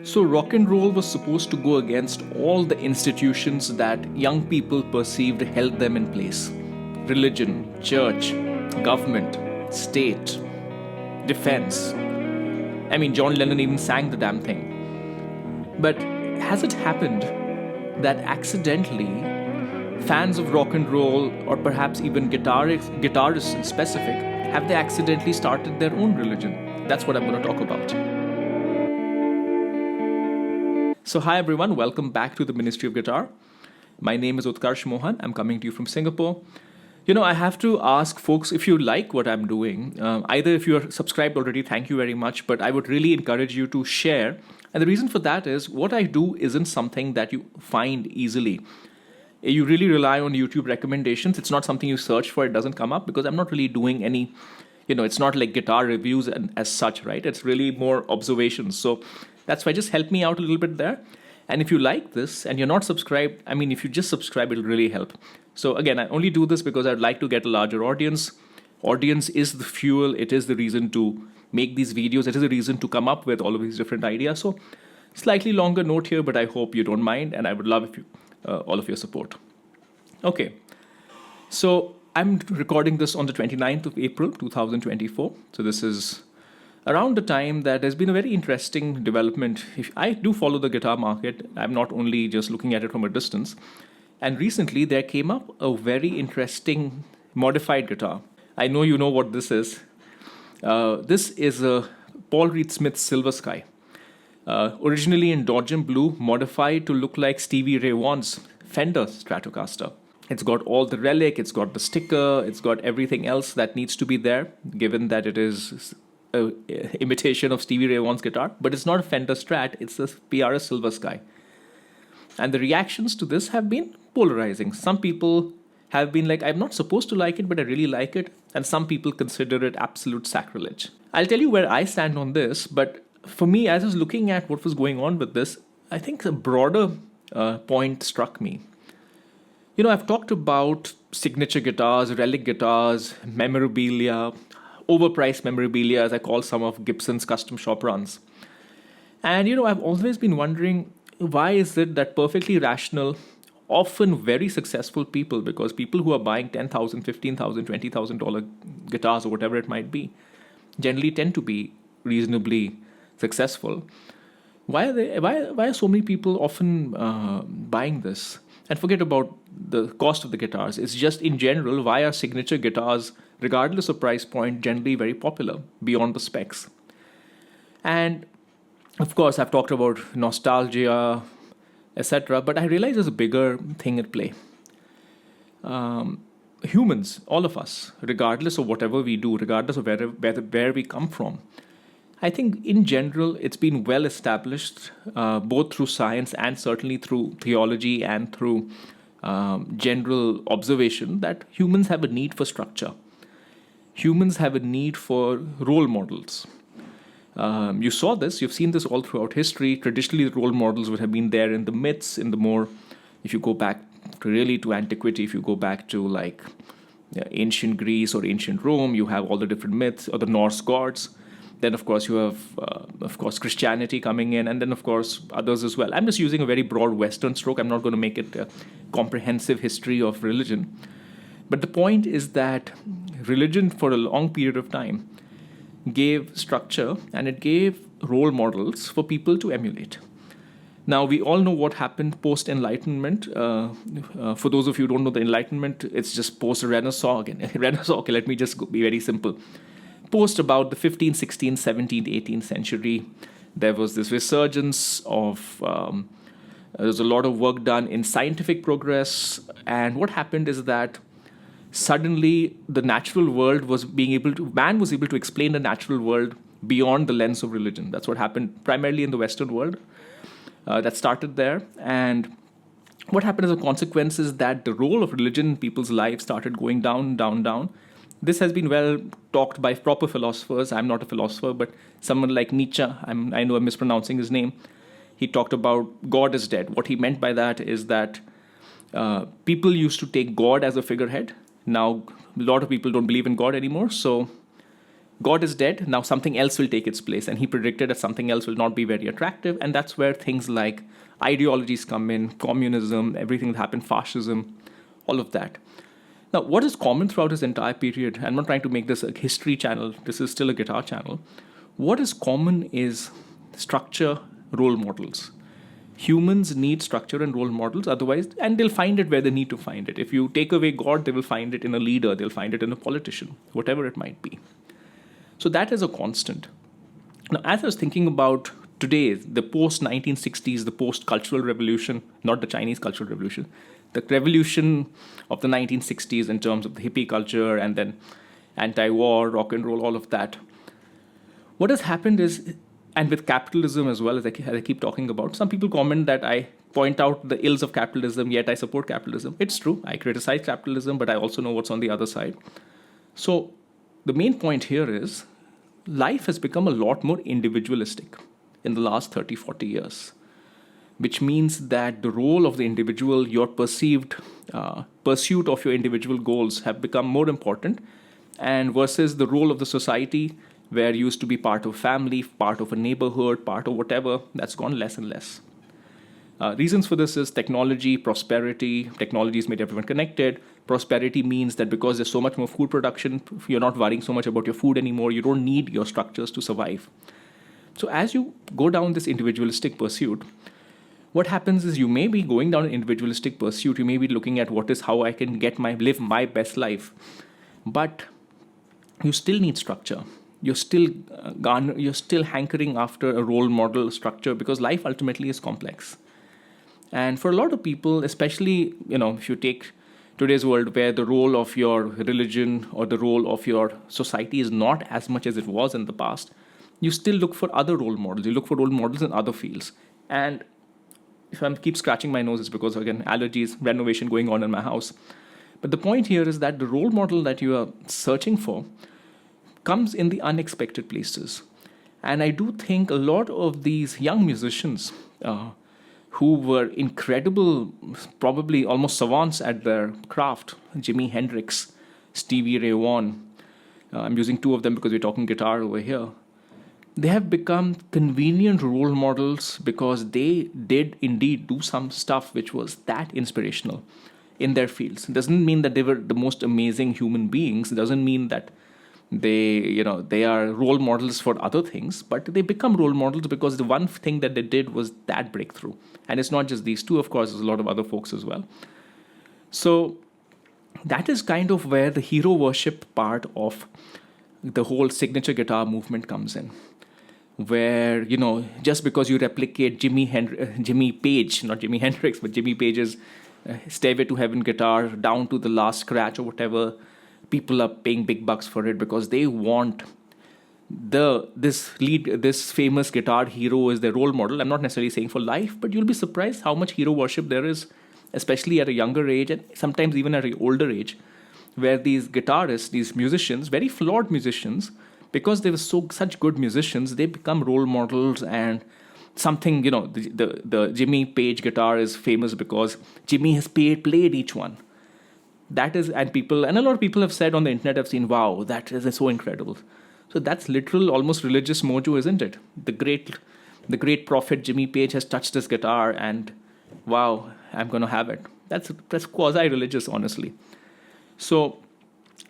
So, rock and roll was supposed to go against all the institutions that young people perceived held them in place: religion, church, government, state, defense. I mean, John Lennon even sang the damn thing. But has it happened that accidentally fans of rock and roll, or perhaps even guitarists in specific, have they accidentally started their own religion? That's what I'm going to talk about. So, hi everyone, welcome back to the Ministry of Guitar. My name is Utkarsh Mohan. I'm coming to you from Singapore. I have to ask folks if you like what I'm doing. Either if you're subscribed already, thank you very much, but I would really encourage you to share. And the reason for that is what I do isn't something that you find easily. You really rely on YouTube recommendations. It's not something you search for, it doesn't come up because I'm not really doing any, it's not like guitar reviews and as such, right? It's really more observations. So that's why just help me out a little bit there. And if you like this and you're not subscribed, if you just subscribe, it'll really help. So again, I only do this because I'd like to get a larger audience. Audience is the fuel. It is the reason to make these videos. It is the reason to come up with all of these different ideas. So slightly longer note here, but I hope you don't mind. And I would love if you, all of your support. Okay. So I'm recording this on the 29th of April, 2024. So this is around the time that there's been a very interesting development. If I do follow the guitar market, I'm not only just looking at it from a distance. And recently there came up a very interesting modified guitar. I know you know what this is. This is a Paul Reed Smith Silver Sky. Originally in Dodgem Blue, modified to look like Stevie Ray Vaughan's Fender Stratocaster. It's got all the relic, it's got the sticker, it's got everything else that needs to be there, given that it is an imitation of Stevie Ray Vaughan's guitar, but it's not a Fender Strat, it's a PRS Silver Sky. And the reactions to this have been polarizing. Some people have been like, I'm not supposed to like it, but I really like it. And some people consider it absolute sacrilege. I'll tell you where I stand on this, but for me, as I was looking at what was going on with this, I think a broader point struck me. I've talked about signature guitars, relic guitars, memorabilia, overpriced memorabilia, as I call some of Gibson's custom shop runs. And, I've always been wondering, why is it that perfectly rational, often very successful people, because people who are buying $10,000, $15,000, $20,000 guitars or whatever it might be, generally tend to be reasonably successful. Why are so many people often buying this? And forget about the cost of the guitars. It's just in general, why are signature guitars, regardless of price point, generally very popular beyond the specs? And of course, I've talked about nostalgia, etc. But I realize there's a bigger thing at play. Humans, all of us, regardless of whatever we do, regardless of where we come from, I think in general, it's been well established, both through science and certainly through theology and through general observation, that humans have a need for structure. Humans have a need for role models. You saw this, you've seen this all throughout history. Traditionally, the role models would have been there in the myths, in the more, if you go back to antiquity, if you go back to ancient Greece or ancient Rome, you have all the different myths, or the Norse gods. Then, of course, you have, Christianity coming in, and then, of course, others as well. I'm just using a very broad Western stroke. I'm not going to make it a comprehensive history of religion. But the point is that religion, for a long period of time, gave structure and it gave role models for people to emulate. Now, we all know what happened post-Enlightenment. For those of you who don't know the Enlightenment, it's just post-Renaissance. Again, Renaissance, okay, let me just be very simple. Post about the 15th, 16th, 17th, 18th century, there was this resurgence of, there's a lot of work done in scientific progress. And what happened is that suddenly the natural world man was able to explain the natural world beyond the lens of religion. That's what happened primarily in the Western world. That started there. And what happened as a consequence is that the role of religion in people's lives started going down, down, down. This has been well talked by proper philosophers. I'm not a philosopher, but someone like Nietzsche, I know I'm mispronouncing his name. He talked about God is dead. What he meant by that is that people used to take God as a figurehead. Now, a lot of people don't believe in God anymore. So God is dead, now something else will take its place. And he predicted that something else will not be very attractive. And that's where things like ideologies come in, communism, everything that happened, fascism, all of that. Now, what is common throughout this entire period, I'm not trying to make this a history channel, this is still a guitar channel. What is common is structure, role models. Humans need structure and role models, otherwise, and they'll find it where they need to find it. If you take away God, they will find it in a leader, they'll find it in a politician, whatever it might be. So that is a constant. Now, as I was thinking about today, the post-1960s, the post-cultural revolution, not the Chinese cultural revolution, the revolution of the 1960s in terms of the hippie culture and then anti-war, rock and roll, all of that. What has happened is, and with capitalism as well, as I keep talking about, some people comment that I point out the ills of capitalism, yet I support capitalism. It's true, I criticize capitalism, but I also know what's on the other side. So the main point here is, life has become a lot more individualistic in the last 30, 40 years, which means that the role of the individual, your perceived pursuit of your individual goals have become more important, and versus the role of the society, where you used to be part of a family, part of a neighborhood, part of whatever, that's gone less and less. Reasons for this is technology, prosperity. Technology has made everyone connected. Prosperity means that because there's so much more food production, you're not worrying so much about your food anymore. You don't need your structures to survive. So as you go down this individualistic pursuit, what happens is you may be going down an individualistic pursuit. You may be looking at what is how I can live my best life, but you still need structure. You're still hankering after a role model structure, because life ultimately is complex. And for a lot of people, especially, if you take today's world where the role of your religion or the role of your society is not as much as it was in the past, you still look for other role models. You look for role models in other fields. And if I keep scratching my nose, it's because, again, allergies, renovation going on in my house. But the point here is that the role model that you are searching for comes in the unexpected places. And I do think a lot of these young musicians who were incredible, probably almost savants at their craft, Jimi, Hendrix, Stevie, Vaughan, I'm using two of them because we're talking guitar over here, they have become convenient role models because they did indeed do some stuff which was that inspirational in their fields. It doesn't mean that they were the most amazing human beings. It doesn't mean that they are role models for other things, but they become role models because the one thing that they did was that breakthrough. And it's not just these two, of course, there's a lot of other folks as well. So that is kind of where the hero worship part of the whole signature guitar movement comes in. Where, just because you replicate Jimmy Page, not Jimi Hendrix, but Jimmy Page's Stairway to Heaven guitar down to the last scratch or whatever, people are paying big bucks for it because they want this famous guitar hero is their role model. I'm not necessarily saying for life, but you'll be surprised how much hero worship there is, especially at a younger age and sometimes even at an older age, where these guitarists, these musicians, very flawed musicians, because they were such good musicians, they become role models. And something, the Jimmy Page guitar is famous because Jimmy has played each one. That is, and a lot of people have said on the internet, I've seen, wow, that is so incredible. So that's literal, almost religious mojo, isn't it? The great prophet Jimmy Page has touched this guitar, and wow, I'm going to have it. That's quasi-religious, honestly. So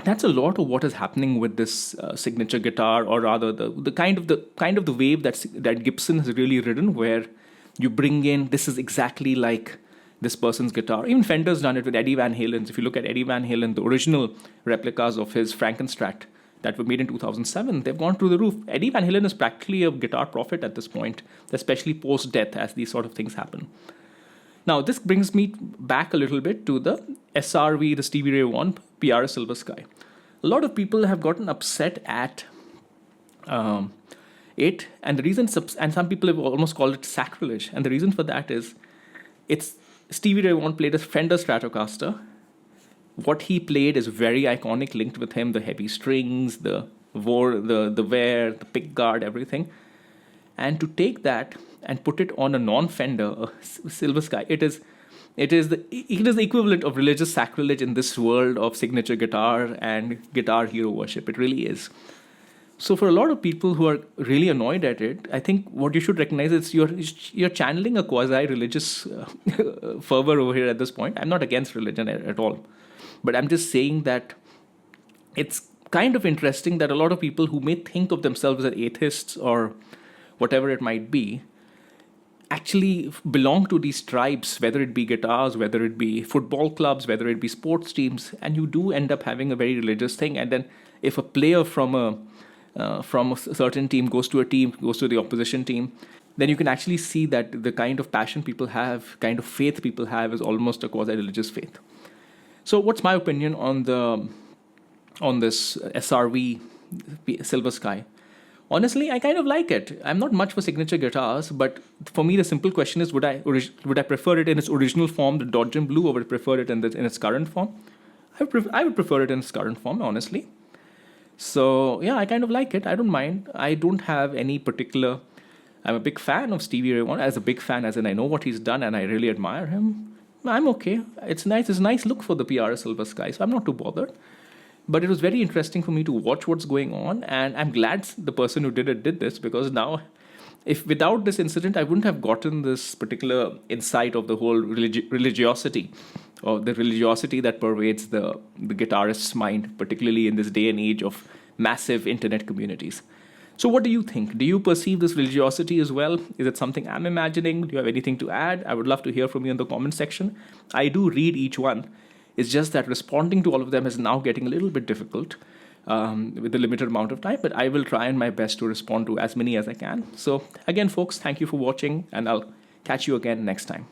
that's a lot of what is happening with this signature guitar, or rather the kind of the wave that Gibson has really ridden, where you bring in, this is exactly like this person's guitar. Even Fender's done it with Eddie Van Halen's. If you look at Eddie Van Halen, the original replicas of his Frankenstrat that were made in 2007, they've gone through the roof. Eddie Van Halen is practically a guitar prophet at this point, especially post-death as these sort of things happen. Now, this brings me back a little bit to the SRV, the Stevie Ray Vaughan PRS Silver Sky. A lot of people have gotten upset at it, and the reason, and some people have almost called it sacrilege, and the reason for that is, Stevie Ray Vaughan played a Fender Stratocaster. What he played is very iconic, linked with him, the heavy strings, the wear, the pick guard, everything. And to take that and put it on a non-Fender, a Silver Sky, it is the equivalent of religious sacrilege in this world of signature guitar and guitar hero worship. It really is. So for a lot of people who are really annoyed at it, I think what you should recognize is you're channeling a quasi-religious fervor over here at this point. I'm not against religion at all, but I'm just saying that it's kind of interesting that a lot of people who may think of themselves as atheists or whatever it might be actually belong to these tribes, whether it be guitars, whether it be football clubs, whether it be sports teams, and you do end up having a very religious thing. And then if a player from a certain team goes to a team, goes to the opposition team, then you can actually see that the kind of passion people have, kind of faith people have, is almost a quasi-religious faith. So what's my opinion on this SRV Silver Sky? Honestly, I kind of like it. I'm not much for signature guitars, but for me, the simple question is: would I prefer it in its original form, the Dodgem Blue, or would I prefer it in its current form? I would prefer it in its current form, honestly. So yeah, I kind of like it. I don't mind. I don't have any particular. I'm a big fan of Stevie Ray Vaughan. As a big fan, as in I know what he's done and I really admire him. I'm okay. It's nice. It's a nice look for the PRS Silver Sky, so I'm not too bothered. But it was very interesting for me to watch what's going on, and I'm glad the person who did this, because now, if without this incident, I wouldn't have gotten this particular insight of the whole religiosity, or the religiosity that pervades the guitarist's mind, particularly in this day and age of massive internet communities. So what do you think? Do you perceive this religiosity as well? Is it something I'm imagining? Do you have anything to add? I would love to hear from you in the comment section. I do read each one. It's just that responding to all of them is now getting a little bit difficult with the limited amount of time, but I will try my best to respond to as many as I can. So again, folks, thank you for watching, and I'll catch you again next time.